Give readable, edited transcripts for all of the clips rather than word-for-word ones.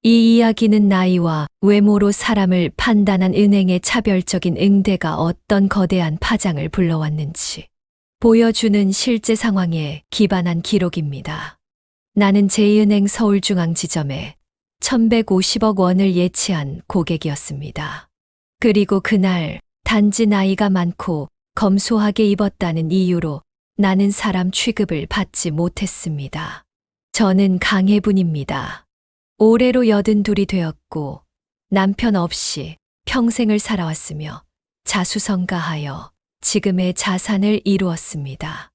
이 이야기는 나이와 외모로 사람을 판단한 은행의 차별적인 응대가 어떤 거대한 파장을 불러왔는지 보여주는 실제 상황에 기반한 기록입니다. 나는 제2은행 서울중앙지점에 1150억 원을 예치한 고객이었습니다. 그리고 그날 단지 나이가 많고 검소하게 입었다는 이유로 나는 사람 취급을 받지 못했습니다. 저는 강혜분입니다. 올해로 82이 되었고 남편 없이 평생을 살아왔으며 자수성가하여 지금의 자산을 이루었습니다.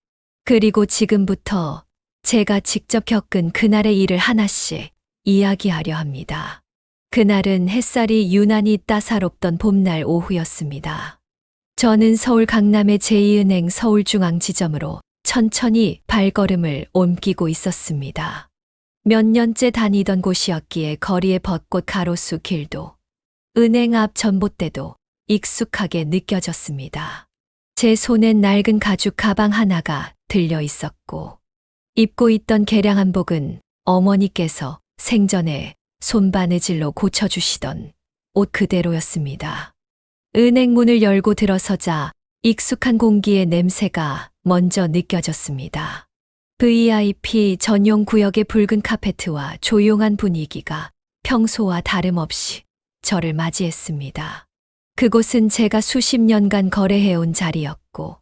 그리고 지금부터 제가 직접 겪은 그날의 일을 하나씩 이야기하려 합니다. 그날은 햇살이 유난히 따사롭던 봄날 오후였습니다. 저는 서울 강남의 제2은행 서울중앙지점으로 천천히 발걸음을 옮기고 있었습니다. 몇 년째 다니던 곳이었기에 거리의 벚꽃 가로수 길도 은행 앞 전봇대도 익숙하게 느껴졌습니다. 제 손엔 낡은 가죽 가방 하나가 들려 있었고 입고 있던 개량 한복은 어머니께서 생전에 손바느질로 고쳐주시던 옷 그대로였습니다. 은행 문을 열고 들어서자 익숙한 공기의 냄새가 먼저 느껴졌습니다. VIP 전용 구역의 붉은 카페트와 조용한 분위기가 평소와 다름없이 저를 맞이했습니다. 그곳은 제가 수십 년간 거래해온 자리였고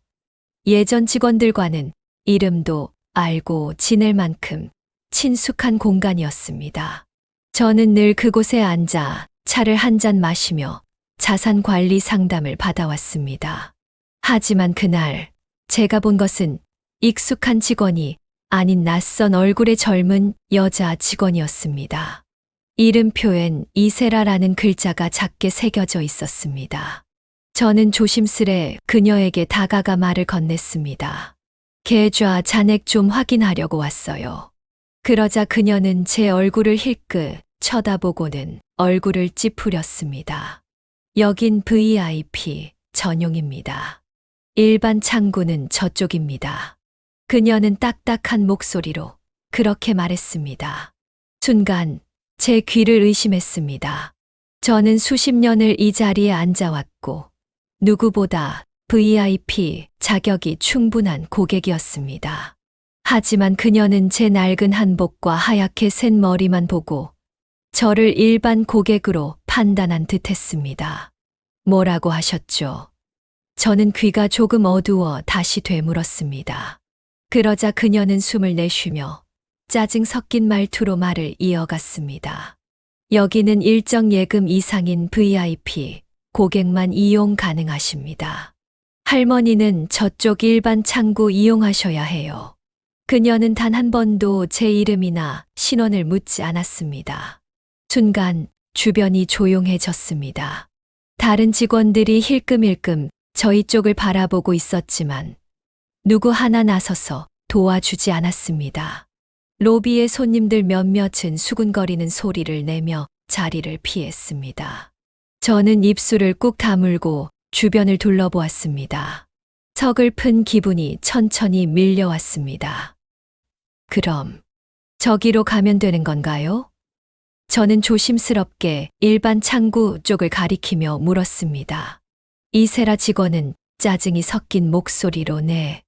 예전 직원들과는 이름도 알고 지낼 만큼 친숙한 공간이었습니다. 저는 늘 그곳에 앉아 차를 한 잔 마시며 자산 관리 상담을 받아왔습니다. 하지만 그날 제가 본 것은 익숙한 직원이 아닌 낯선 얼굴의 젊은 여자 직원이었습니다. 이름표엔 이세라라는 글자가 작게 새겨져 있었습니다. 저는 조심스레 그녀에게 다가가 말을 건넸습니다. 계좌 잔액 좀 확인하려고 왔어요. 그러자 그녀는 제 얼굴을 힐끗 쳐다보고는 얼굴을 찌푸렸습니다. 여긴 VIP 전용입니다. 일반 창구는 저쪽입니다. 그녀는 딱딱한 목소리로 그렇게 말했습니다. 순간 제 귀를 의심했습니다. 저는 수십 년을 이 자리에 앉아왔고 누구보다 VIP 자격이 충분한 고객이었습니다. 하지만 그녀는 제 낡은 한복과 하얗게 센 머리만 보고 저를 일반 고객으로 판단한 듯했습니다. 뭐라고 하셨죠? 저는 귀가 조금 어두워 다시 되물었습니다. 그러자 그녀는 숨을 내쉬며 짜증 섞인 말투로 말을 이어갔습니다. 여기는 일정 예금 이상인 VIP 고객만 이용 가능하십니다. 할머니는 저쪽 일반 창구 이용하셔야 해요. 그녀는 단 한 번도 제 이름이나 신원을 묻지 않았습니다. 순간 주변이 조용해졌습니다. 다른 직원들이 힐끔힐끔 저희 쪽을 바라보고 있었지만 누구 하나 나서서 도와주지 않았습니다. 로비의 손님들 몇몇은 수군거리는 소리를 내며 자리를 피했습니다. 저는 입술을 꾹 다물고 주변을 둘러보았습니다. 서글픈 기분이 천천히 밀려왔습니다. 그럼 저기로 가면 되는 건가요? 저는 조심스럽게 일반 창구 쪽을 가리키며 물었습니다. 이세라 직원은 짜증이 섞인 목소리로 네,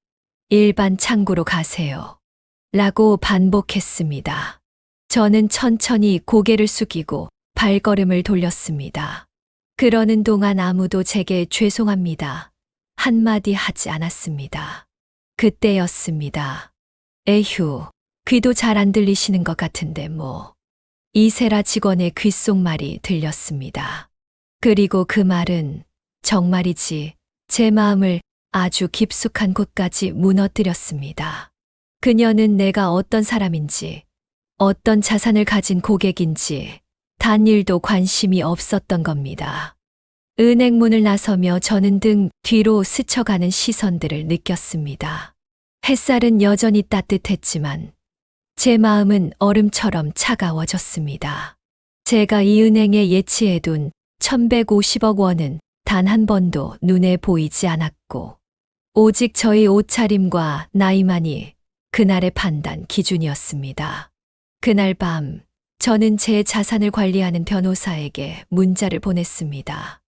일반 창구로 가세요. 라고 반복했습니다. 저는 천천히 고개를 숙이고 발걸음을 돌렸습니다. 그러는 동안 아무도 제게 죄송합니다. 한마디 하지 않았습니다. 그때였습니다. 에휴, 귀도 잘 안 들리시는 것 같은데 뭐. 이세라 직원의 귓속말이 들렸습니다. 그리고 그 말은 정말이지 제 마음을 아주 깊숙한 곳까지 무너뜨렸습니다. 그녀는 내가 어떤 사람인지, 어떤 자산을 가진 고객인지 단 일도 관심이 없었던 겁니다. 은행 문을 나서며 저는 등 뒤로 스쳐가는 시선들을 느꼈습니다. 햇살은 여전히 따뜻했지만 제 마음은 얼음처럼 차가워졌습니다. 제가 이 은행에 예치해둔 1150억 원은 단 한 번도 눈에 보이지 않았고 오직 저희 옷차림과 나이만이 그날의 판단 기준이었습니다. 그날 밤 저는 제 자산을 관리하는 변호사에게 문자를 보냈습니다.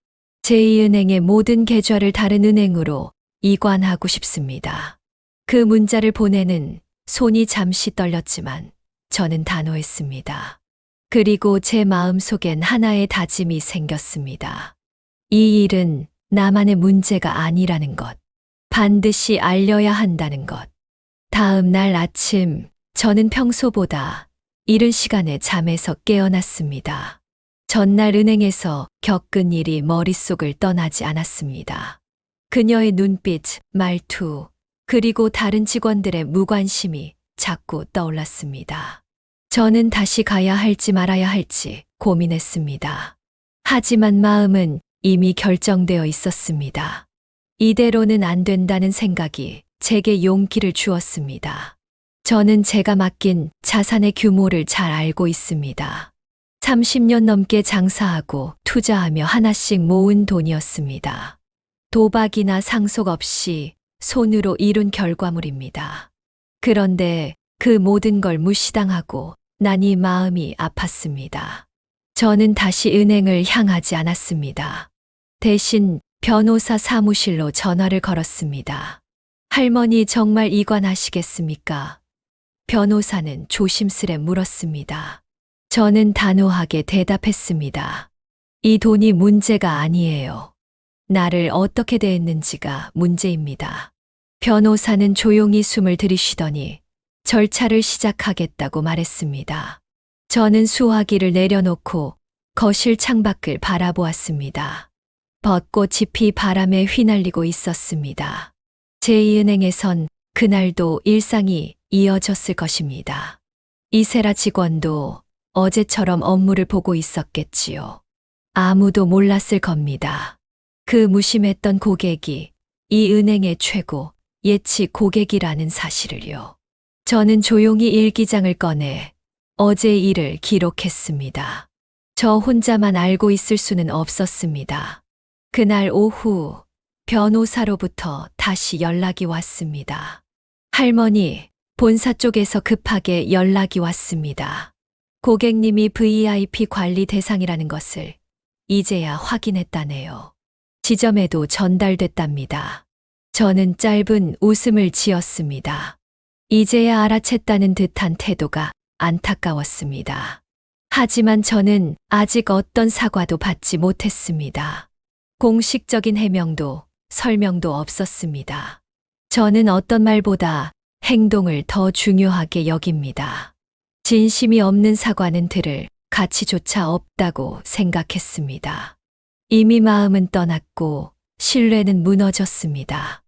제2은행의 모든 계좌를 다른 은행으로 이관하고 싶습니다. 그 문자를 보내는 손이 잠시 떨렸지만 저는 단호했습니다. 그리고 제 마음속엔 하나의 다짐이 생겼습니다. 이 일은 나만의 문제가 아니라는 것. 반드시 알려야 한다는 것. 다음 날 아침, 저는 평소보다 이른 시간에 잠에서 깨어났습니다. 전날 은행에서 겪은 일이 머릿속을 떠나지 않았습니다. 그녀의 눈빛, 말투, 그리고 다른 직원들의 무관심이 자꾸 떠올랐습니다. 저는 다시 가야 할지 말아야 할지 고민했습니다. 하지만 마음은 이미 결정되어 있었습니다. 이대로는 안 된다는 생각이 제게 용기를 주었습니다. 저는 제가 맡긴 자산의 규모를 잘 알고 있습니다. 30년 넘게 장사하고 투자하며 하나씩 모은 돈이었습니다. 도박이나 상속 없이 손으로 이룬 결과물입니다. 그런데 그 모든 걸 무시당하고 나니 마음이 아팠습니다. 저는 다시 은행을 향하지 않았습니다. 대신 변호사 사무실로 전화를 걸었습니다. 할머니 정말 이관하시겠습니까? 변호사는 조심스레 물었습니다. 저는 단호하게 대답했습니다. 이 돈이 문제가 아니에요. 나를 어떻게 대했는지가 문제입니다. 변호사는 조용히 숨을 들이쉬더니 절차를 시작하겠다고 말했습니다. 저는 수화기를 내려놓고 거실 창밖을 바라보았습니다. 벚꽃 잎이 바람에 휘날리고 있었습니다. 제2은행에선 그날도 일상이 이어졌을 것입니다. 이세라 직원도 어제처럼 업무를 보고 있었겠지요. 아무도 몰랐을 겁니다. 그 무심했던 고객이 이 은행의 최고 예치 고객이라는 사실을요. 저는 조용히 일기장을 꺼내 어제 일을 기록했습니다. 저 혼자만 알고 있을 수는 없었습니다. 그날 오후 변호사로부터 다시 연락이 왔습니다. 할머니, 본사 쪽에서 급하게 연락이 왔습니다. 고객님이 VIP 관리 대상이라는 것을 이제야 확인했다네요. 지점에도 전달됐답니다. 저는 짧은 웃음을 지었습니다. 이제야 알아챘다는 듯한 태도가 안타까웠습니다. 하지만 저는 아직 어떤 사과도 받지 못했습니다. 공식적인 해명도 설명도 없었습니다. 저는 어떤 말보다 행동을 더 중요하게 여깁니다. 진심이 없는 사과는 들을 가치조차 없다고 생각했습니다. 이미 마음은 떠났고 신뢰는 무너졌습니다.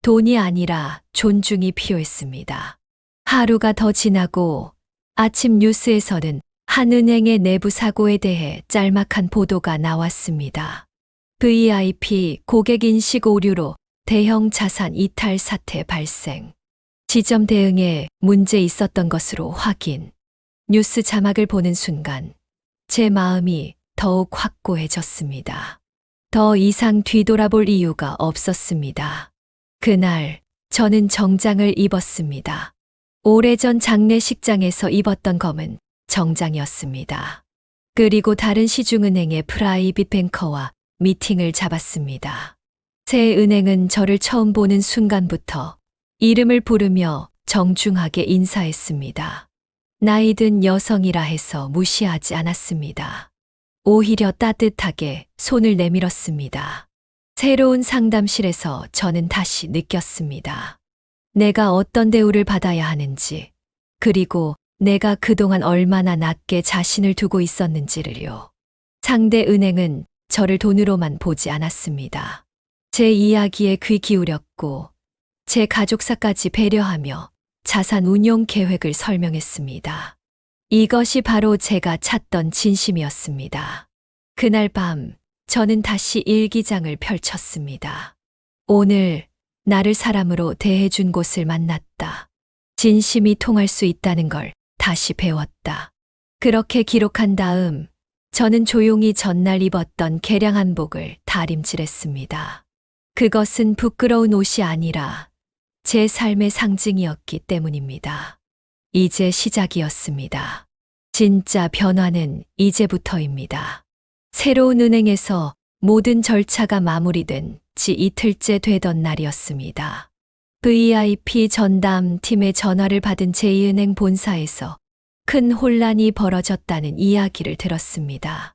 돈이 아니라 존중이 필요했습니다. 하루가 더 지나고 아침 뉴스에서는 한 은행의 내부 사고에 대해 짤막한 보도가 나왔습니다. VIP 고객 인식 오류로 대형 자산 이탈 사태 발생. 지점 대응에 문제 있었던 것으로 확인. 뉴스 자막을 보는 순간 제 마음이 더욱 확고해졌습니다. 더 이상 뒤돌아볼 이유가 없었습니다. 그날 저는 정장을 입었습니다. 오래전 장례식장에서 입었던 검은 정장이었습니다. 그리고 다른 시중은행의 프라이빗 뱅커와 미팅을 잡았습니다. 새 은행은 저를 처음 보는 순간부터 이름을 부르며 정중하게 인사했습니다. 나이든 여성이라 해서 무시하지 않았습니다. 오히려 따뜻하게 손을 내밀었습니다. 새로운 상담실에서 저는 다시 느꼈습니다. 내가 어떤 대우를 받아야 하는지, 그리고 내가 그동안 얼마나 낮게 자신을 두고 있었는지를요. 상대 은행은 저를 돈으로만 보지 않았습니다. 제 이야기에 귀 기울였고, 제 가족사까지 배려하며 자산 운용 계획을 설명했습니다. 이것이 바로 제가 찾던 진심이었습니다. 그날 밤, 저는 다시 일기장을 펼쳤습니다. 오늘 나를 사람으로 대해준 곳을 만났다. 진심이 통할 수 있다는 걸 다시 배웠다. 그렇게 기록한 다음 저는 조용히 전날 입었던 개량 한복을 다림질했습니다. 그것은 부끄러운 옷이 아니라 제 삶의 상징이었기 때문입니다. 이제 시작이었습니다. 진짜 변화는 이제부터입니다. 새로운 은행에서 모든 절차가 마무리된 지 이틀째 되던 날이었습니다. VIP 전담 팀의 전화를 받은 제2은행 본사에서 큰 혼란이 벌어졌다는 이야기를 들었습니다.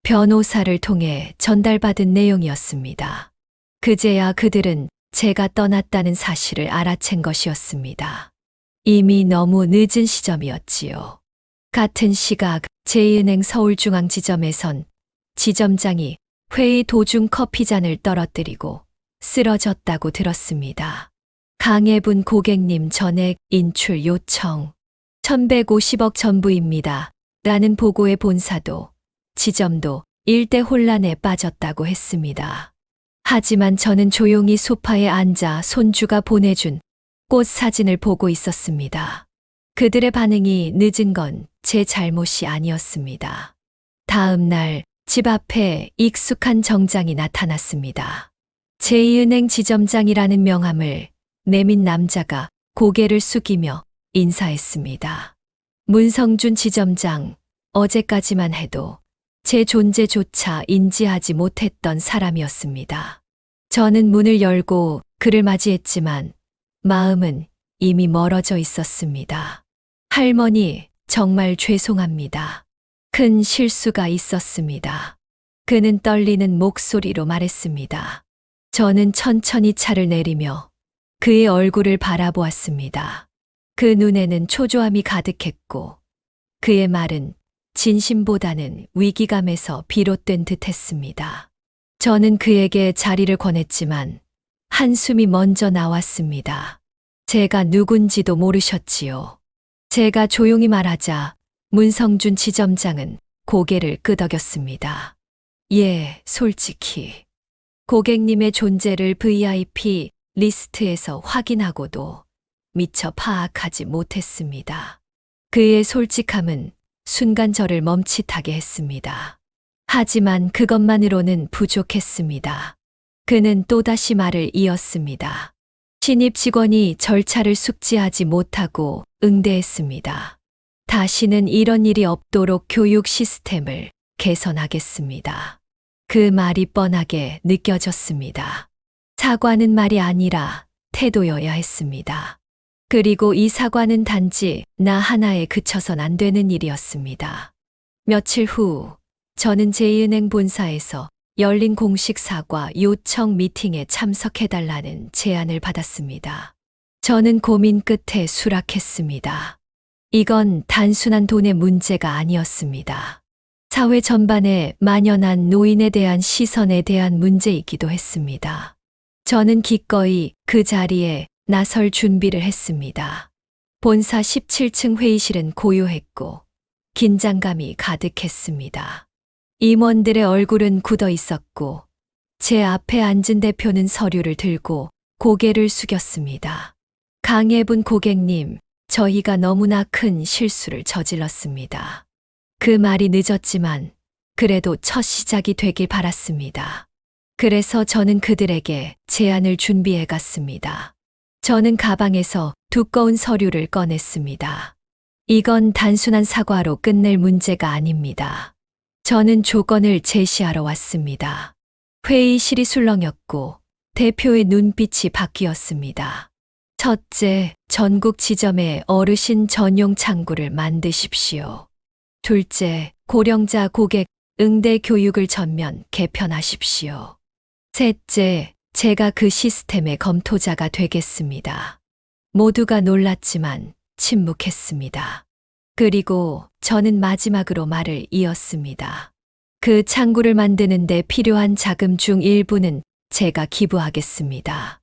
변호사를 통해 전달받은 내용이었습니다. 그제야 그들은 제가 떠났다는 사실을 알아챈 것이었습니다. 이미 너무 늦은 시점이었지요. 같은 시각 제2은행 서울중앙지점에선 지점장이 회의 도중 커피잔을 떨어뜨리고 쓰러졌다고 들었습니다. 강혜분 고객님 전액 인출 요청 1150억 전부입니다. 라는 보고의 본사도 지점도 일대 혼란에 빠졌다고 했습니다. 하지만 저는 조용히 소파에 앉아 손주가 보내준 꽃 사진을 보고 있었습니다. 그들의 반응이 늦은 건 제 잘못이 아니었습니다. 다음 날 집 앞에 익숙한 정장이 나타났습니다. 제2은행 지점장이라는 명함을 내민 남자가 고개를 숙이며 인사했습니다. 문성준 지점장, 어제까지만 해도 제 존재조차 인지하지 못했던 사람이었습니다. 저는 문을 열고 그를 맞이했지만 마음은 이미 멀어져 있었습니다. 할머니, 정말 죄송합니다. 큰 실수가 있었습니다. 그는 떨리는 목소리로 말했습니다. 저는 천천히 차를 내리며 그의 얼굴을 바라보았습니다. 그 눈에는 초조함이 가득했고 그의 말은 진심보다는 위기감에서 비롯된 듯 했습니다. 저는 그에게 자리를 권했지만 한숨이 먼저 나왔습니다. 제가 누군지도 모르셨지요. 제가 조용히 말하자 문성준 지점장은 고개를 끄덕였습니다. 예, 솔직히. 고객님의 존재를 VIP 리스트에서 확인하고도 미처 파악하지 못했습니다. 그의 솔직함은 순간 저를 멈칫하게 했습니다. 하지만 그것만으로는 부족했습니다. 그는 또다시 말을 이었습니다. 신입 직원이 절차를 숙지하지 못하고 응대했습니다. 다시는 이런 일이 없도록 교육 시스템을 개선하겠습니다. 그 말이 뻔하게 느껴졌습니다. 사과는 말이 아니라 태도여야 했습니다. 그리고 이 사과는 단지 나 하나에 그쳐선 안 되는 일이었습니다. 며칠 후 저는 제2은행 본사에서 열린 공식 사과 요청 미팅에 참석해달라는 제안을 받았습니다. 저는 고민 끝에 수락했습니다. 이건 단순한 돈의 문제가 아니었습니다. 사회 전반에 만연한 노인에 대한 시선에 대한 문제이기도 했습니다. 저는 기꺼이 그 자리에 나설 준비를 했습니다. 본사 17층 회의실은 고요했고 긴장감이 가득했습니다. 임원들의 얼굴은 굳어 있었고 제 앞에 앉은 대표는 서류를 들고 고개를 숙였습니다. 강혜분 고객님, 저희가 너무나 큰 실수를 저질렀습니다. 그 말이 늦었지만 그래도 첫 시작이 되길 바랐습니다. 그래서 저는 그들에게 제안을 준비해 갔습니다. 저는 가방에서 두꺼운 서류를 꺼냈습니다. 이건 단순한 사과로 끝낼 문제가 아닙니다. 저는 조건을 제시하러 왔습니다. 회의실이 술렁였고 대표의 눈빛이 바뀌었습니다. 첫째, 전국 지점에 어르신 전용 창구를 만드십시오. 둘째, 고령자 고객 응대 교육을 전면 개편하십시오. 셋째, 제가 그 시스템의 검토자가 되겠습니다. 모두가 놀랐지만 침묵했습니다. 그리고 저는 마지막으로 말을 이었습니다. 그 창구를 만드는 데 필요한 자금 중 일부는 제가 기부하겠습니다.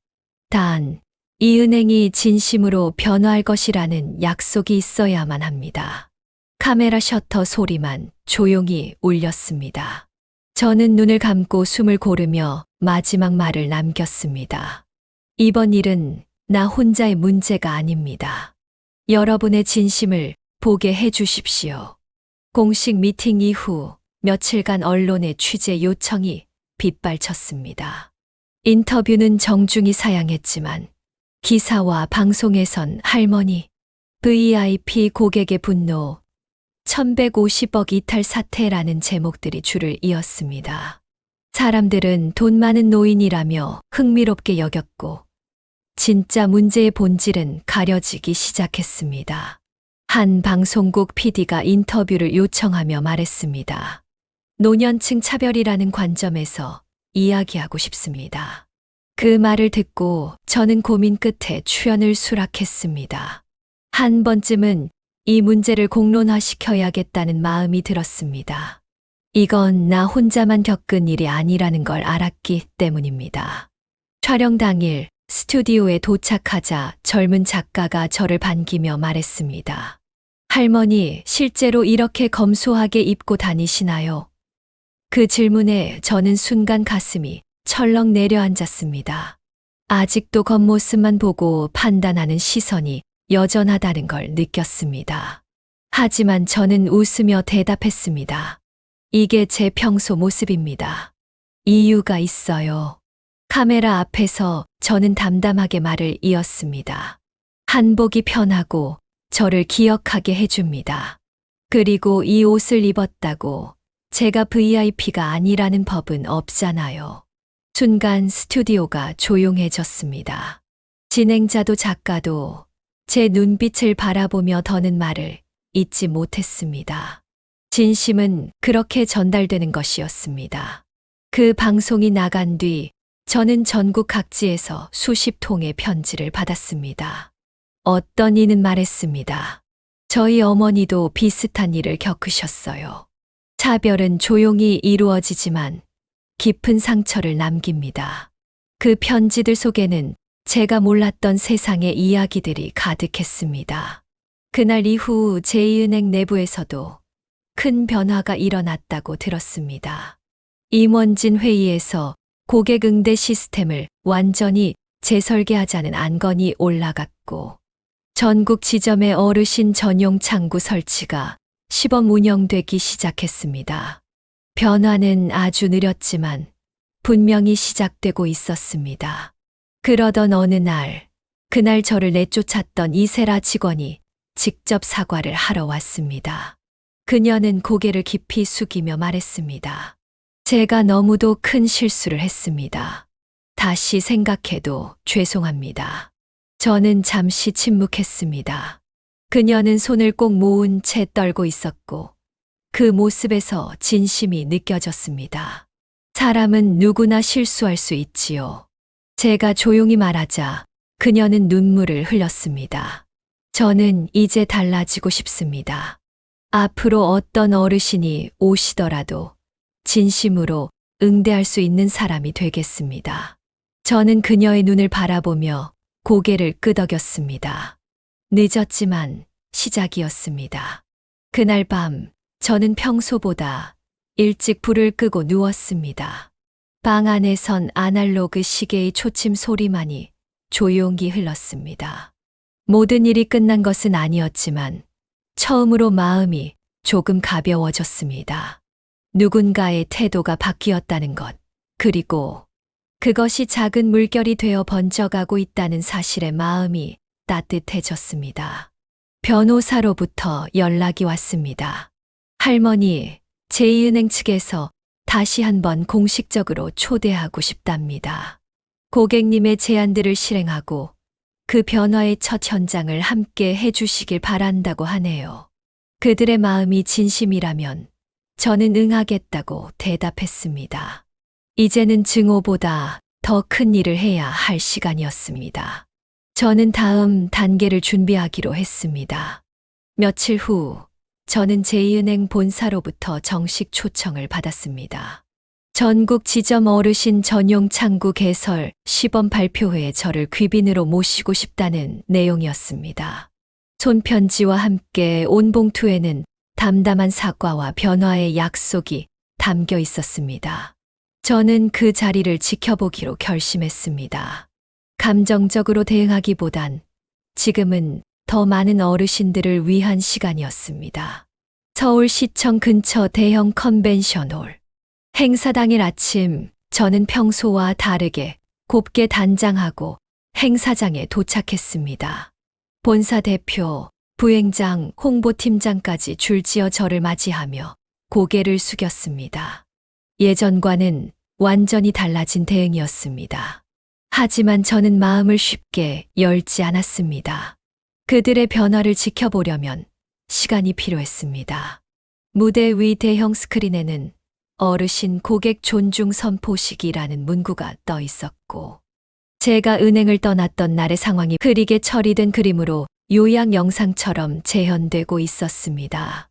단, 이 은행이 진심으로 변화할 것이라는 약속이 있어야만 합니다. 카메라 셔터 소리만 조용히 울렸습니다. 저는 눈을 감고 숨을 고르며 마지막 말을 남겼습니다. 이번 일은 나 혼자의 문제가 아닙니다. 여러분의 진심을 보게 해 주십시오. 공식 미팅 이후 며칠간 언론의 취재 요청이 빗발쳤습니다. 인터뷰는 정중히 사양했지만 기사와 방송에선 할머니, VIP 고객의 분노, 1150억 이탈 사태라는 제목들이 줄을 이었습니다. 사람들은 돈 많은 노인이라며 흥미롭게 여겼고, 진짜 문제의 본질은 가려지기 시작했습니다. 한 방송국 PD가 인터뷰를 요청하며 말했습니다. 노년층 차별이라는 관점에서 이야기하고 싶습니다. 그 말을 듣고 저는 고민 끝에 출연을 수락했습니다. 한 번쯤은 이 문제를 공론화시켜야겠다는 마음이 들었습니다. 이건 나 혼자만 겪은 일이 아니라는 걸 알았기 때문입니다. 촬영 당일 스튜디오에 도착하자 젊은 작가가 저를 반기며 말했습니다. 할머니, 실제로 이렇게 검소하게 입고 다니시나요? 그 질문에 저는 순간 가슴이 철렁 내려앉았습니다. 아직도 겉모습만 보고 판단하는 시선이 여전하다는 걸 느꼈습니다. 하지만 저는 웃으며 대답했습니다. 이게 제 평소 모습입니다. 이유가 있어요. 카메라 앞에서 저는 담담하게 말을 이었습니다. 한복이 편하고 저를 기억하게 해줍니다. 그리고 이 옷을 입었다고 제가 VIP가 아니라는 법은 없잖아요. 순간 스튜디오가 조용해졌습니다. 진행자도 작가도 제 눈빛을 바라보며 더는 말을 잇지 못했습니다. 진심은 그렇게 전달되는 것이었습니다. 그 방송이 나간 뒤 저는 전국 각지에서 수십 통의 편지를 받았습니다. 어떤 이는 말했습니다. 저희 어머니도 비슷한 일을 겪으셨어요. 차별은 조용히 이루어지지만 깊은 상처를 남깁니다. 그 편지들 속에는 제가 몰랐던 세상의 이야기들이 가득했습니다. 그날 이후 제2은행 내부에서도 큰 변화가 일어났다고 들었습니다. 임원진 회의에서 고객 응대 시스템을 완전히 재설계하자는 안건이 올라갔고, 전국 지점의 어르신 전용 창구 설치가 시범 운영되기 시작했습니다. 변화는 아주 느렸지만 분명히 시작되고 있었습니다. 그러던 어느 날, 그날 저를 내쫓았던 이세라 직원이 직접 사과를 하러 왔습니다. 그녀는 고개를 깊이 숙이며 말했습니다. 제가 너무도 큰 실수를 했습니다. 다시 생각해도 죄송합니다. 저는 잠시 침묵했습니다. 그녀는 손을 꼭 모은 채 떨고 있었고 그 모습에서 진심이 느껴졌습니다. 사람은 누구나 실수할 수 있지요. 제가 조용히 말하자 그녀는 눈물을 흘렸습니다. 저는 이제 달라지고 싶습니다. 앞으로 어떤 어르신이 오시더라도 진심으로 응대할 수 있는 사람이 되겠습니다. 저는 그녀의 눈을 바라보며 고개를 끄덕였습니다. 늦었지만 시작이었습니다. 그날 밤 저는 평소보다 일찍 불을 끄고 누웠습니다. 방 안에선 아날로그 시계의 초침 소리만이 조용히 흘렀습니다. 모든 일이 끝난 것은 아니었지만 처음으로 마음이 조금 가벼워졌습니다. 누군가의 태도가 바뀌었다는 것, 그리고 그것이 작은 물결이 되어 번져가고 있다는 사실에 마음이 따뜻해졌습니다. 변호사로부터 연락이 왔습니다. 할머니, 제2은행 측에서 다시 한번 공식적으로 초대하고 싶답니다. 고객님의 제안들을 실행하고 그 변화의 첫 현장을 함께 해주시길 바란다고 하네요. 그들의 마음이 진심이라면 저는 응하겠다고 대답했습니다. 이제는 증오보다 더 큰 일을 해야 할 시간이었습니다. 저는 다음 단계를 준비하기로 했습니다. 며칠 후 저는 제2은행 본사로부터 정식 초청을 받았습니다. 전국 지점 어르신 전용 창구 개설 시범 발표회에 저를 귀빈으로 모시고 싶다는 내용이었습니다. 손편지와 함께 온 봉투에는 담담한 사과와 변화의 약속이 담겨 있었습니다. 저는 그 자리를 지켜보기로 결심했습니다. 감정적으로 대응하기보단 지금은 더 많은 어르신들을 위한 시간이었습니다. 서울시청 근처 대형 컨벤션홀. 행사 당일 아침 저는 평소와 다르게 곱게 단장하고 행사장에 도착했습니다. 본사 대표, 부행장, 홍보팀장까지 줄지어 저를 맞이하며 고개를 숙였습니다. 예전과는 완전히 달라진 대응이었습니다. 하지만 저는 마음을 쉽게 열지 않았습니다. 그들의 변화를 지켜보려면 시간이 필요했습니다. 무대 위 대형 스크린에는 어르신 고객 존중 선포식이라는 문구가 떠 있었고, 제가 은행을 떠났던 날의 상황이 흐리게 처리된 그림으로 요약 영상처럼 재현되고 있었습니다.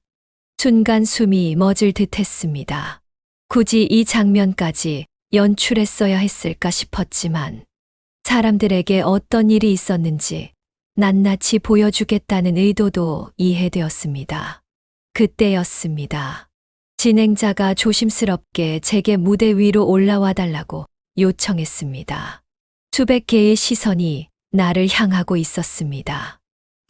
순간 숨이 멎을 듯 했습니다. 굳이 이 장면까지 연출했어야 했을까 싶었지만, 사람들에게 어떤 일이 있었는지 낱낱이 보여주겠다는 의도도 이해되었습니다. 그때였습니다. 진행자가 조심스럽게 제게 무대 위로 올라와 달라고 요청했습니다. 수백 개의 시선이 나를 향하고 있었습니다.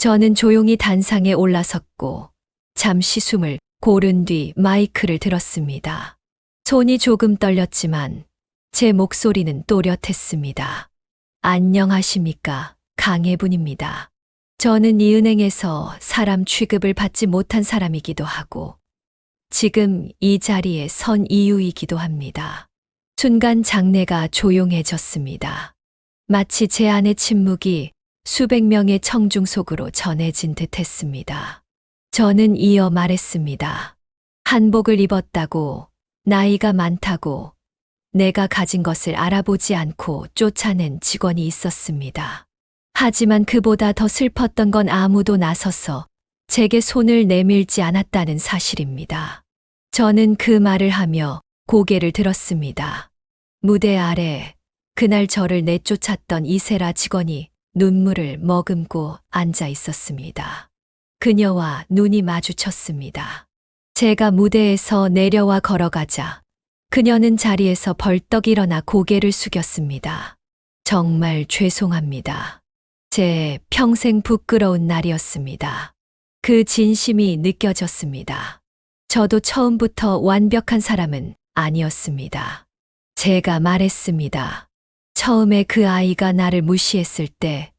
저는 조용히 단상에 올라섰고 잠시 숨을 고른 뒤 마이크를 들었습니다. 손이 조금 떨렸지만 제 목소리는 또렷했습니다. 안녕하십니까, 강혜분입니다. 저는 이 은행에서 사람 취급을 받지 못한 사람이기도 하고 지금 이 자리에 선 이유이기도 합니다. 순간 장내가 조용해졌습니다. 마치 제 안의 침묵이 수백 명의 청중 속으로 전해진 듯 했습니다. 저는 이어 말했습니다. 한복을 입었다고, 나이가 많다고, 내가 가진 것을 알아보지 않고 쫓아낸 직원이 있었습니다. 하지만 그보다 더 슬펐던 건 아무도 나서서 제게 손을 내밀지 않았다는 사실입니다. 저는 그 말을 하며 고개를 들었습니다. 무대 아래 그날 저를 내쫓았던 이세라 직원이 눈물을 머금고 앉아 있었습니다. 그녀와 눈이 마주쳤습니다. 제가 무대에서 내려와 걸어가자 그녀는 자리에서 벌떡 일어나 고개를 숙였습니다. 정말 죄송합니다. 제 평생 부끄러운 날이었습니다. 그 진심이 느껴졌습니다. 저도 처음부터 완벽한 사람은 아니었습니다. 제가 말했습니다. 처음에 그 아이가 나를 무시했을 때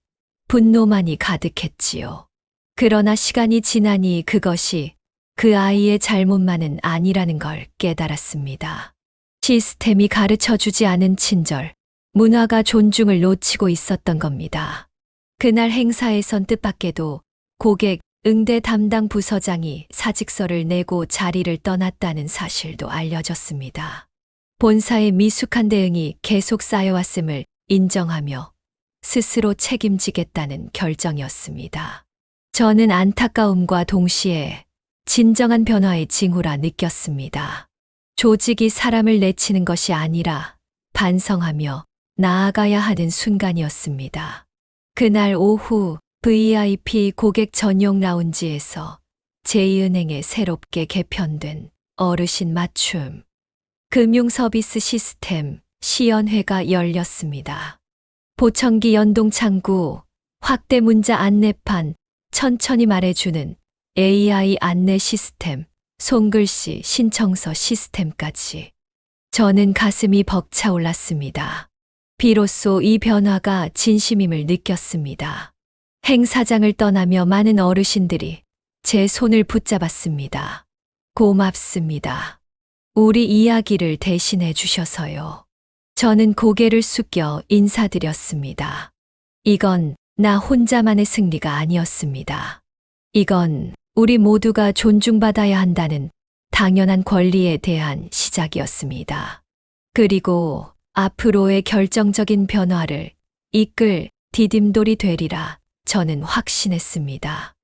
분노만이 가득했지요. 그러나 시간이 지나니 그것이 그 아이의 잘못만은 아니라는 걸 깨달았습니다. 시스템이 가르쳐주지 않은 친절, 문화가 존중을 놓치고 있었던 겁니다. 그날 행사에선 뜻밖에도 고객 응대 담당 부서장이 사직서를 내고 자리를 떠났다는 사실도 알려졌습니다. 본사의 미숙한 대응이 계속 쌓여왔음을 인정하며 스스로 책임지겠다는 결정이었습니다. 저는 안타까움과 동시에 진정한 변화의 징후라 느꼈습니다. 조직이 사람을 내치는 것이 아니라 반성하며 나아가야 하는 순간이었습니다. 그날 오후 VIP 고객 전용 라운지에서 제2은행에 새롭게 개편된 어르신 맞춤 금융서비스 시스템 시연회가 열렸습니다. 보청기 연동 창구, 확대 문자 안내판, 천천히 말해주는 AI 안내 시스템, 손글씨 신청서 시스템까지. 저는 가슴이 벅차올랐습니다. 비로소 이 변화가 진심임을 느꼈습니다. 행사장을 떠나며 많은 어르신들이 제 손을 붙잡았습니다. 고맙습니다. 우리 이야기를 대신해 주셔서요. 저는 고개를 숙여 인사드렸습니다. 이건 나 혼자만의 승리가 아니었습니다. 이건 우리 모두가 존중받아야 한다는 당연한 권리에 대한 시작이었습니다. 그리고 앞으로의 결정적인 변화를 이끌 디딤돌이 되리라 저는 확신했습니다.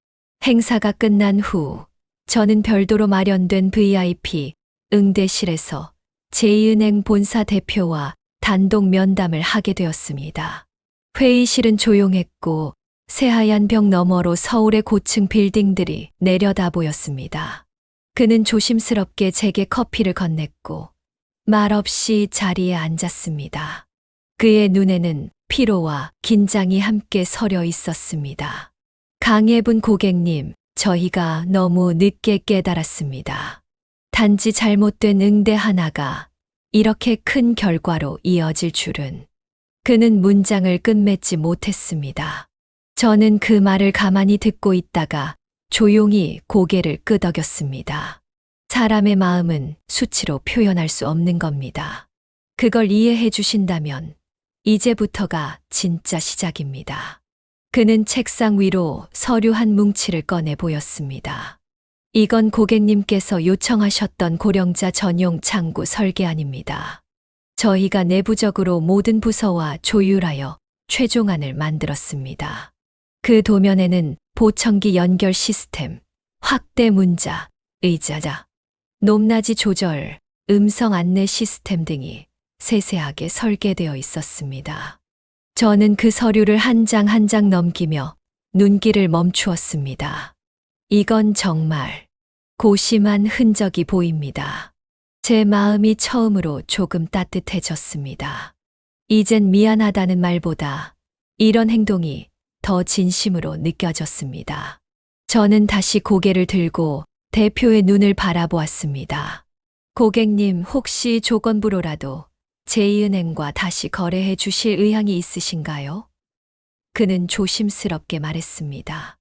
행사가 끝난 후 저는 별도로 마련된 VIP 응대실에서 제2은행 본사 대표와 단독 면담을 하게 되었습니다. 회의실은 조용했고 새하얀 벽 너머로 서울의 고층 빌딩들이 내려다 보였습니다. 그는 조심스럽게 제게 커피를 건넸고 말없이 자리에 앉았습니다. 그의 눈에는 피로와 긴장이 함께 서려 있었습니다. 강예분 고객님, 저희가 너무 늦게 깨달았습니다. 단지 잘못된 응대 하나가 이렇게 큰 결과로 이어질 줄은. 그는 문장을 끝맺지 못했습니다. 저는 그 말을 가만히 듣고 있다가 조용히 고개를 끄덕였습니다. 사람의 마음은 수치로 표현할 수 없는 겁니다. 그걸 이해해 주신다면 이제부터가 진짜 시작입니다. 그는 책상 위로 서류 한 뭉치를 꺼내 보였습니다. 이건 고객님께서 요청하셨던 고령자 전용 창구 설계안입니다. 저희가 내부적으로 모든 부서와 조율하여 최종안을 만들었습니다. 그 도면에는 보청기 연결 시스템, 확대 문자, 의자, 높낮이 조절, 음성 안내 시스템 등이 세세하게 설계되어 있었습니다. 저는 그 서류를 한 장 한 장 넘기며 눈길을 멈추었습니다. 이건 정말 고심한 흔적이 보입니다. 제 마음이 처음으로 조금 따뜻해졌습니다. 이젠 미안하다는 말보다 이런 행동이 더 진심으로 느껴졌습니다. 저는 다시 고개를 들고 대표의 눈을 바라보았습니다. 고객님, 혹시 조건부로라도 제2은행과 다시 거래해 주실 의향이 있으신가요? 그는 조심스럽게 말했습니다.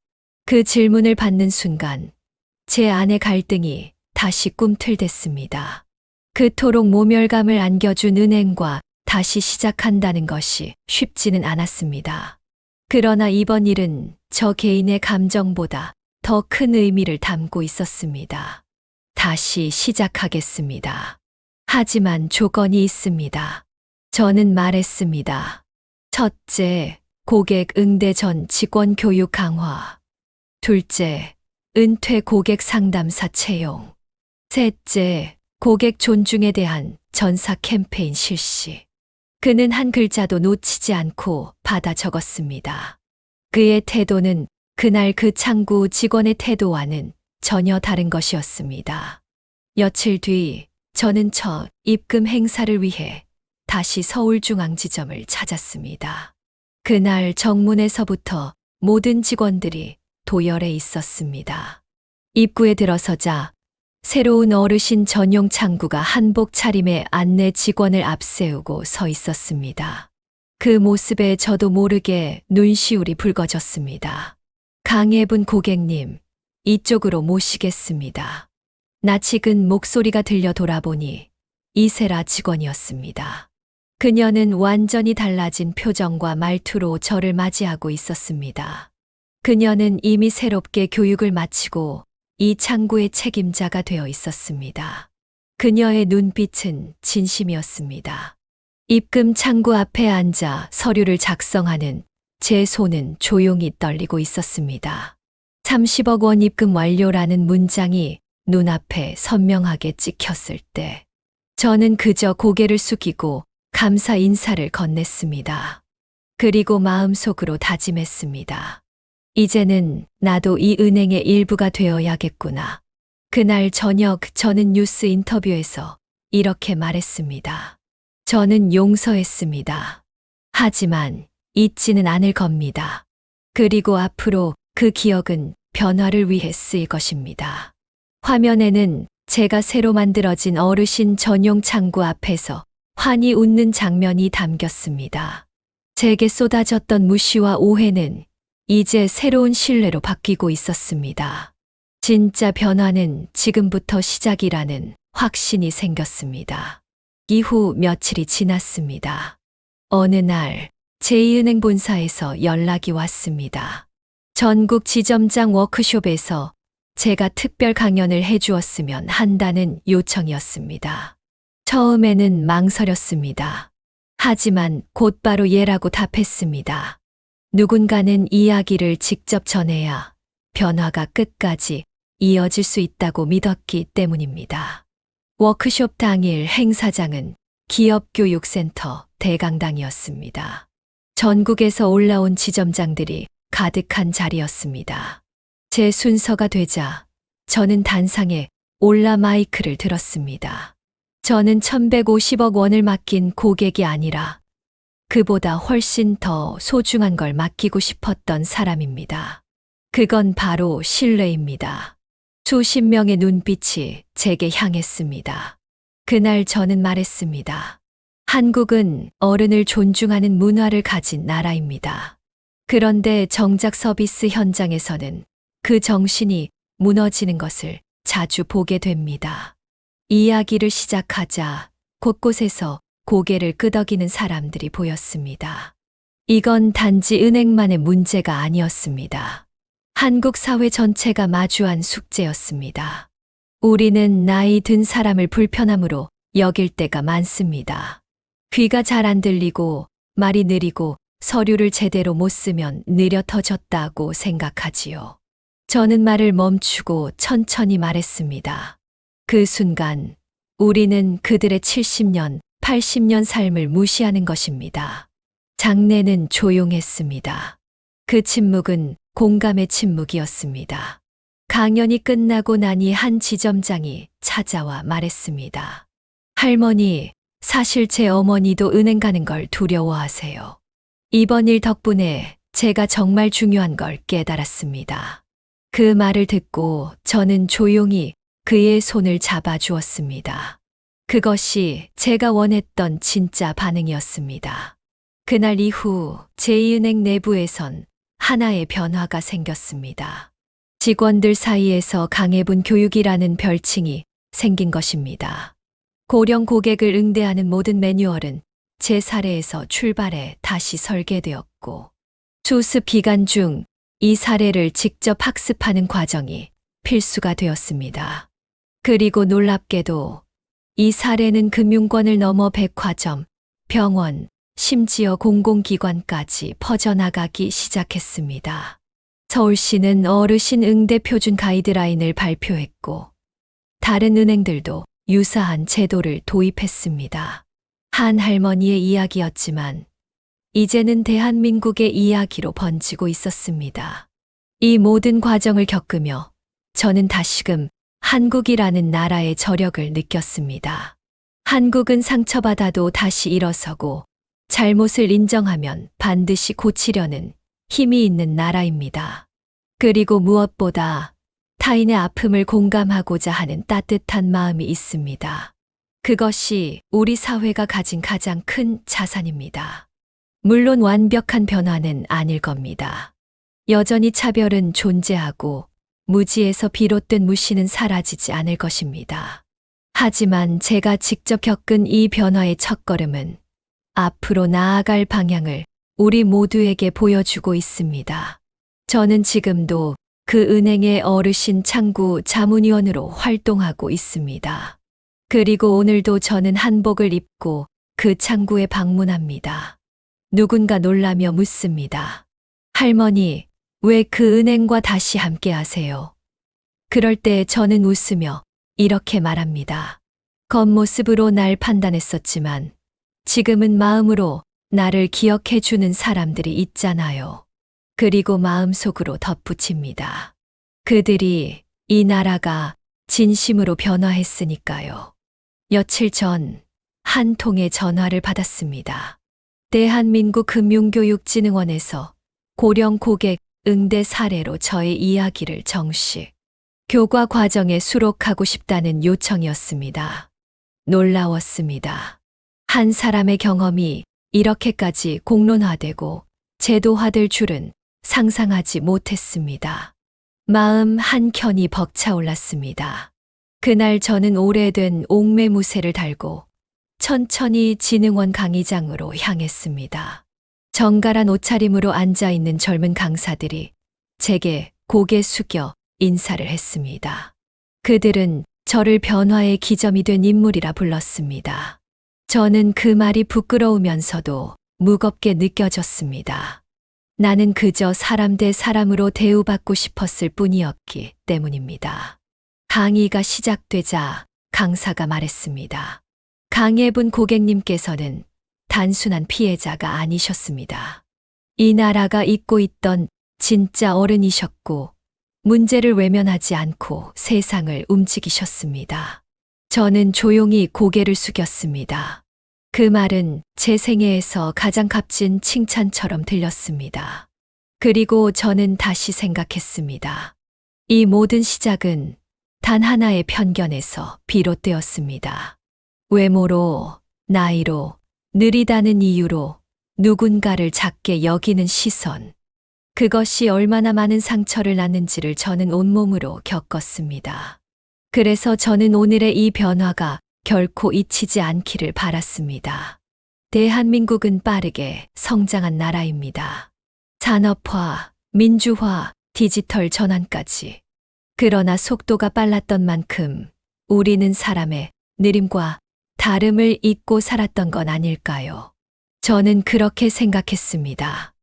그 질문을 받는 순간 제 안의 갈등이 다시 꿈틀댔습니다. 그토록 모멸감을 안겨준 은행과 다시 시작한다는 것이 쉽지는 않았습니다. 그러나 이번 일은 저 개인의 감정보다 더 큰 의미를 담고 있었습니다. 다시 시작하겠습니다. 하지만 조건이 있습니다. 저는 말했습니다. 첫째, 고객 응대 전 직원 교육 강화. 둘째, 은퇴 고객 상담사 채용. 셋째, 고객 존중에 대한 전사 캠페인 실시. 그는 한 글자도 놓치지 않고 받아 적었습니다. 그의 태도는 그날 그 창구 직원의 태도와는 전혀 다른 것이었습니다. 며칠 뒤 저는 첫 입금 행사를 위해 다시 서울중앙지점을 찾았습니다. 그날 정문에서부터 모든 직원들이 도열해 있었습니다. 입구에 들어서자 새로운 어르신 전용 창구가 한복 차림의 안내 직원을 앞세우고 서 있었습니다. 그 모습에 저도 모르게 눈시울이 붉어졌습니다. 강예분 고객님, 이쪽으로 모시겠습니다. 낯익은 목소리가 들려 돌아보니 이세라 직원이었습니다. 그녀는 완전히 달라진 표정과 말투로 저를 맞이하고 있었습니다. 그녀는 이미 새롭게 교육을 마치고 이 창구의 책임자가 되어 있었습니다. 그녀의 눈빛은 진심이었습니다. 입금 창구 앞에 앉아 서류를 작성하는 제 손은 조용히 떨리고 있었습니다. 30억 원 입금 완료라는 문장이 눈앞에 선명하게 찍혔을 때 저는 그저 고개를 숙이고 감사 인사를 건넸습니다. 그리고 마음속으로 다짐했습니다. 이제는 나도 이 은행의 일부가 되어야겠구나. 그날 저녁 저는 뉴스 인터뷰에서 이렇게 말했습니다. 저는 용서했습니다. 하지만 잊지는 않을 겁니다. 그리고 앞으로 그 기억은 변화를 위해 쓰일 것입니다. 화면에는 제가 새로 만들어진 어르신 전용 창구 앞에서 환히 웃는 장면이 담겼습니다. 제게 쏟아졌던 무시와 오해는 이제 새로운 신뢰로 바뀌고 있었습니다. 진짜 변화는 지금부터 시작이라는 확신이 생겼습니다. 이후 며칠이 지났습니다. 어느 날 제2은행 본사에서 연락이 왔습니다. 전국 지점장 워크숍에서 제가 특별 강연을 해주었으면 한다는 요청이었습니다. 처음에는 망설였습니다. 하지만 곧바로 예라고 답했습니다. 누군가는 이야기를 직접 전해야 변화가 끝까지 이어질 수 있다고 믿었기 때문입니다. 워크숍 당일 행사장은 기업교육센터 대강당이었습니다. 전국에서 올라온 지점장들이 가득한 자리였습니다. 제 순서가 되자 저는 단상에 올라 마이크를 들었습니다. 저는 1150억 원을 맡긴 고객이 아니라 그보다 훨씬 더 소중한 걸 맡기고 싶었던 사람입니다. 그건 바로 신뢰입니다. 수십 명의 눈빛이 제게 향했습니다. 그날 저는 말했습니다. 한국은 어른을 존중하는 문화를 가진 나라입니다. 그런데 정작 서비스 현장에서는 그 정신이 무너지는 것을 자주 보게 됩니다. 이야기를 시작하자 곳곳에서 고개를 끄덕이는 사람들이 보였습니다. 이건 단지 은행만의 문제가 아니었습니다. 한국 사회 전체가 마주한 숙제였습니다. 우리는 나이 든 사람을 불편함으로 여길 때가 많습니다. 귀가 잘 안 들리고 말이 느리고 서류를 제대로 못 쓰면 느려 터졌다고 생각하지요. 저는 말을 멈추고 천천히 말했습니다. 그 순간 우리는 그들의 70년, 80년 삶을 무시하는 것입니다. 장내는 조용했습니다. 그 침묵은 공감의 침묵이었습니다. 강연이 끝나고 나니 한 지점장이 찾아와 말했습니다. 할머니, 사실 제 어머니도 은행 가는 걸 두려워하세요. 이번 일 덕분에 제가 정말 중요한 걸 깨달았습니다. 그 말을 듣고 저는 조용히 그의 손을 잡아주었습니다. 그것이 제가 원했던 진짜 반응이었습니다. 그날 이후 제2은행 내부에선 하나의 변화가 생겼습니다. 직원들 사이에서 강해분 교육이라는 별칭이 생긴 것입니다. 고령 고객을 응대하는 모든 매뉴얼은 제 사례에서 출발해 다시 설계되었고, 수습 기간 중 이 사례를 직접 학습하는 과정이 필수가 되었습니다. 그리고 놀랍게도 이 사례는 금융권을 넘어 백화점, 병원, 심지어 공공기관까지 퍼져나가기 시작했습니다. 서울시는 어르신 응대 표준 가이드라인을 발표했고, 다른 은행들도 유사한 제도를 도입했습니다. 한 할머니의 이야기였지만, 이제는 대한민국의 이야기로 번지고 있었습니다. 이 모든 과정을 겪으며 저는 다시금 한국이라는 나라의 저력을 느꼈습니다. 한국은 상처받아도 다시 일어서고 잘못을 인정하면 반드시 고치려는 힘이 있는 나라입니다. 그리고 무엇보다 타인의 아픔을 공감하고자 하는 따뜻한 마음이 있습니다. 그것이 우리 사회가 가진 가장 큰 자산입니다. 물론 완벽한 변화는 아닐 겁니다. 여전히 차별은 존재하고 무지에서 비롯된 무시는 사라지지 않을 것입니다. 하지만 제가 직접 겪은 이 변화의 첫걸음은 앞으로 나아갈 방향을 우리 모두에게 보여주고 있습니다. 저는 지금도 그 은행의 어르신 창구 자문위원으로 활동하고 있습니다. 그리고 오늘도 저는 한복을 입고 그 창구에 방문합니다. 누군가 놀라며 묻습니다. 할머니, 왜 그 은행과 다시 함께 하세요? 그럴 때 저는 웃으며 이렇게 말합니다. 겉모습으로 날 판단했었지만 지금은 마음으로 나를 기억해 주는 사람들이 있잖아요. 그리고 마음속으로 덧붙입니다. 그들이 이 나라가 진심으로 변화했으니까요. 며칠 전 한 통의 전화를 받았습니다. 대한민국 금융교육진흥원에서 고령 고객 응대 사례로 저의 이야기를 정식 교과 과정에 수록하고 싶다는 요청이었습니다. 놀라웠습니다. 한 사람의 경험이 이렇게까지 공론화되고 제도화될 줄은 상상하지 못했습니다. 마음 한켠이 벅차올랐습니다. 그날 저는 오래된 옥매무새를 달고 천천히 진흥원 강의장으로 향했습니다. 정갈한 옷차림으로 앉아있는 젊은 강사들이 제게 고개 숙여 인사를 했습니다. 그들은 저를 변화의 기점이 된 인물이라 불렀습니다. 저는 그 말이 부끄러우면서도 무겁게 느껴졌습니다. 나는 그저 사람 대 사람으로 대우받고 싶었을 뿐이었기 때문입니다. 강의가 시작되자 강사가 말했습니다. 강해분 고객님께서는 단순한 피해자가 아니셨습니다. 이 나라가 잊고 있던 진짜 어른이셨고 문제를 외면하지 않고 세상을 움직이셨습니다. 저는 조용히 고개를 숙였습니다. 그 말은 제 생애에서 가장 값진 칭찬처럼 들렸습니다. 그리고 저는 다시 생각했습니다. 이 모든 시작은 단 하나의 편견에서 비롯되었습니다. 외모로, 나이로, 느리다는 이유로 누군가를 작게 여기는 시선. 그것이 얼마나 많은 상처를 낳는지를 저는 온몸으로 겪었습니다. 그래서 저는 오늘의 이 변화가 결코 잊히지 않기를 바랐습니다. 대한민국은 빠르게 성장한 나라입니다. 산업화, 민주화, 디지털 전환까지. 그러나 속도가 빨랐던 만큼 우리는 사람의 느림과 다름을 잊고 살았던 건 아닐까요? 저는 그렇게 생각했습니다.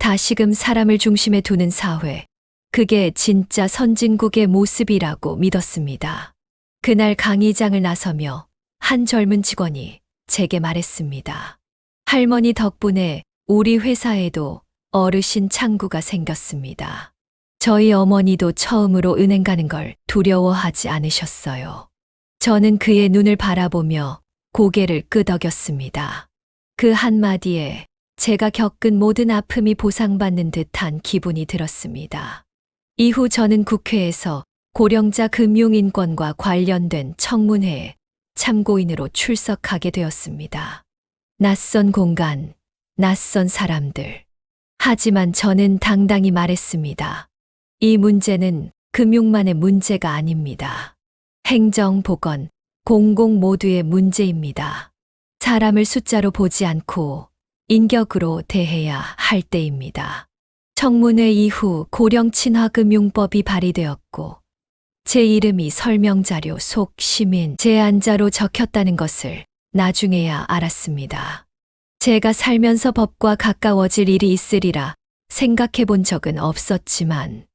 다시금 사람을 중심에 두는 사회, 그게 진짜 선진국의 모습이라고 믿었습니다. 그날 강의장을 나서며 한 젊은 직원이 제게 말했습니다. 할머니 덕분에 우리 회사에도 어르신 창구가 생겼습니다. 저희 어머니도 처음으로 은행 가는 걸 두려워하지 않으셨어요. 저는 그의 눈을 바라보며 고개를 끄덕였습니다. 그 한마디에 제가 겪은 모든 아픔이 보상받는 듯한 기분이 들었습니다. 이후 저는 국회에서 고령자 금융인권과 관련된 청문회에 참고인으로 출석하게 되었습니다. 낯선 공간, 낯선 사람들. 하지만 저는 당당히 말했습니다. 이 문제는 금융만의 문제가 아닙니다. 행정, 보건, 공공 모두의 문제입니다. 사람을 숫자로 보지 않고 인격으로 대해야 할 때입니다. 청문회 이후 고령친화금융법이 발의되었고 제 이름이 설명자료 속 시민 제안자로 적혔다는 것을 나중에야 알았습니다. 제가 살면서 법과 가까워질 일이 있으리라 생각해 본 적은 없었지만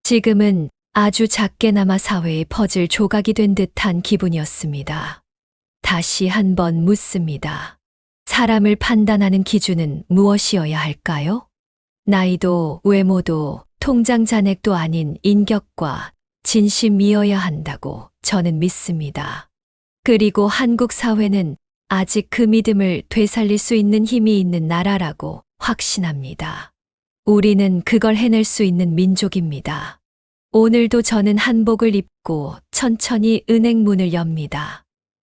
지금은 아주 작게나마 사회에 퍼질 조각이 된 듯한 기분이었습니다. 다시 한번 묻습니다. 사람을 판단하는 기준은 무엇이어야 할까요? 나이도 외모도 통장 잔액도 아닌 인격과 진심이어야 한다고 저는 믿습니다. 그리고 한국 사회는 아직 그 믿음을 되살릴 수 있는 힘이 있는 나라라고 확신합니다. 우리는 그걸 해낼 수 있는 민족입니다. 오늘도 저는 한복을 입고 천천히 은행 문을 엽니다.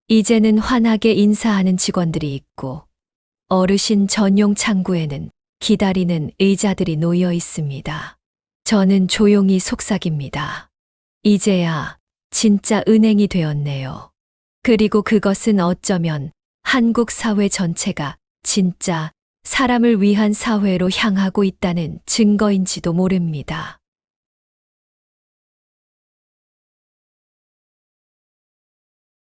이제는 환하게 인사하는 직원들이 있고 어르신 전용 창구에는 기다리는 의자들이 놓여 있습니다. 저는 조용히 속삭입니다. 이제야 진짜 은행이 되었네요. 그리고 그것은 어쩌면 한국 사회 전체가 진짜 사람을 위한 사회로 향하고 있다는 증거인지도 모릅니다.